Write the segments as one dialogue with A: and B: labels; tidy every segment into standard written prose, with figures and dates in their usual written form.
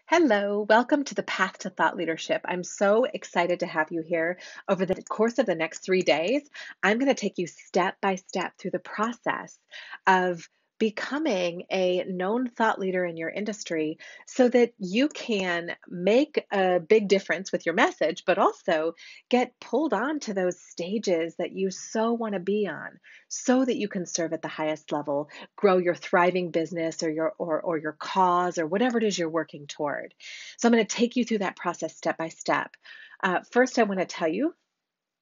A: Hello, welcome to the Path to Thought Leadership. I'm so excited to have you here. Over the course of the next 3 days, I'm going to take you step by step through the process of becoming a known thought leader in your industry so that you can make a big difference with your message, but also get pulled on to those stages that you so want to be on so that you can serve at the highest level, grow your thriving business or your cause or whatever it is you're working toward. So I'm going to take you through that process step by step. First, I want to tell you,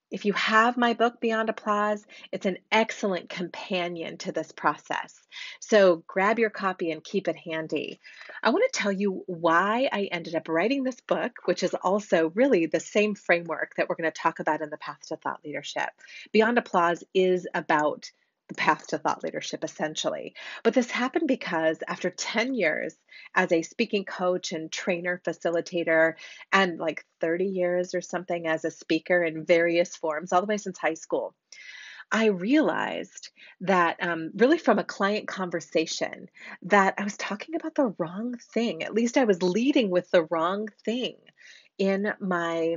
A: if you have my book, Beyond Applause, it's an excellent companion to this process. So grab your copy and keep it handy. I want to tell you why I ended up writing this book, which is also really the same framework that we're going to talk about in the Path to Thought Leadership. Beyond Applause is about the path to thought leadership, essentially. But this happened because after 10 years as a speaking coach and trainer, facilitator, and like 30 years or something as a speaker in various forms, all the way since high school, I realized that really from a client conversation that I was talking about the wrong thing. At least I was leading with the wrong thing in my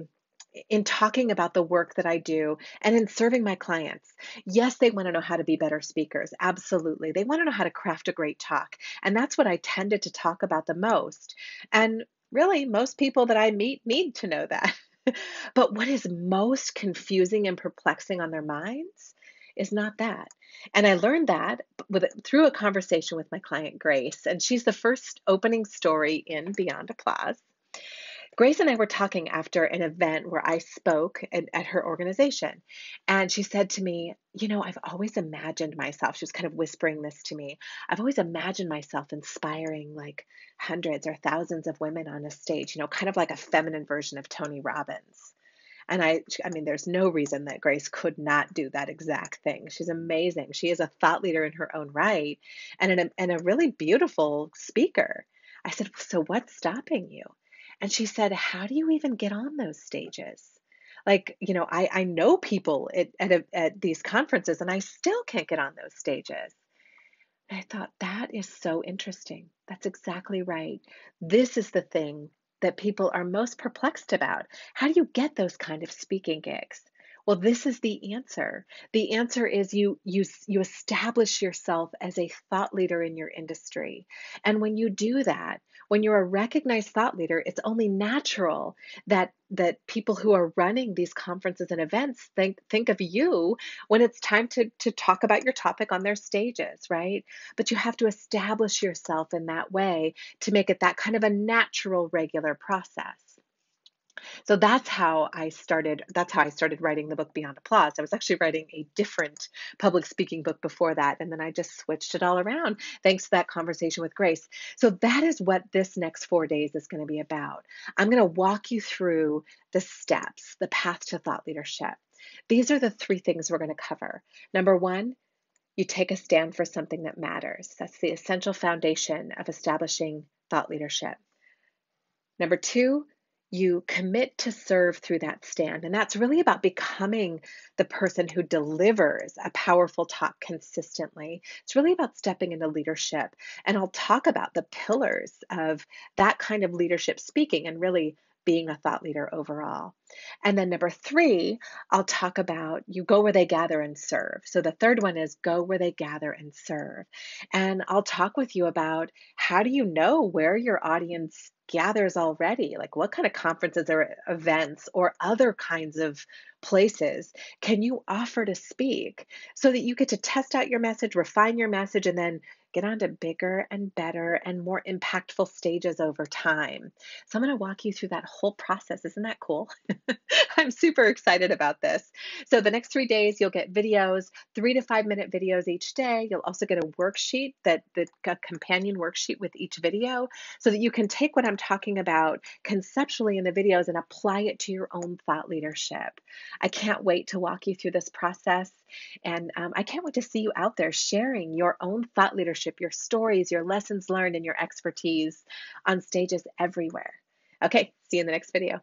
A: in talking about the work that I do and in serving my clients. Yes, they want to know how to be better speakers. Absolutely. They want to know how to craft a great talk. And that's what I tended to talk about the most. And really, most people that I meet need to know that. But what is most confusing and perplexing on their minds is not that. And I learned that through a conversation with my client, Grace. And she's the first opening story in Beyond Applause. Grace and I were talking after an event where I spoke at her organization. And she said to me, I've always imagined myself, she was kind of whispering this to me. I've always imagined myself inspiring like hundreds or thousands of women on a stage, kind of like a feminine version of Tony Robbins. And I mean, there's no reason that Grace could not do that exact thing. She's amazing. She is a thought leader in her own right and a really beautiful speaker. I said, so what's stopping you? And she said, how do you even get on those stages? Like, I know people at these conferences and I still can't get on those stages. And I thought, that is so interesting. That's exactly right. This is the thing that people are most perplexed about. How do you get those kind of speaking gigs? Well, this is the answer. The answer is you establish yourself as a thought leader in your industry. And when you do that, when you're a recognized thought leader, it's only natural that people who are running these conferences and events think of you when it's time to talk about your topic on their stages, right? But you have to establish yourself in that way to make it that kind of a natural, regular process. So that's how I started. That's how I started writing the book Beyond Applause. I was actually writing a different public speaking book before that, and then I just switched it all around thanks to that conversation with Grace. So that is what this next 4 days is going to be about. I'm going to walk you through the steps, the path to thought leadership. These are the three things we're going to cover. Number one, you take a stand for something that matters. That's the essential foundation of establishing thought leadership. Number two, you commit to serve through that stand. And that's really about becoming the person who delivers a powerful talk consistently. It's really about stepping into leadership. And I'll talk about the pillars of that kind of leadership speaking and really being a thought leader overall. And then number three, I'll talk about you go where they gather and serve. So the third one is go where they gather and serve. And I'll talk with you about how do you know where your audience gathers already? Like what kind of conferences or events or other kinds of places can you offer to speak so that you get to test out your message, refine your message, and then get onto bigger and better and more impactful stages over time. So I'm going to walk you through that whole process. Isn't that cool? I'm super excited about this. So the next 3 days, you'll get videos, 3 to 5 minute videos each day. You'll also get a worksheet a companion worksheet with each video so that you can take what I'm talking about conceptually in the videos and apply it to your own thought leadership. I can't wait to walk you through this process. And I can't wait to see you out there sharing your own thought leadership, your stories, your lessons learned, and your expertise on stages everywhere. Okay, see you in the next video.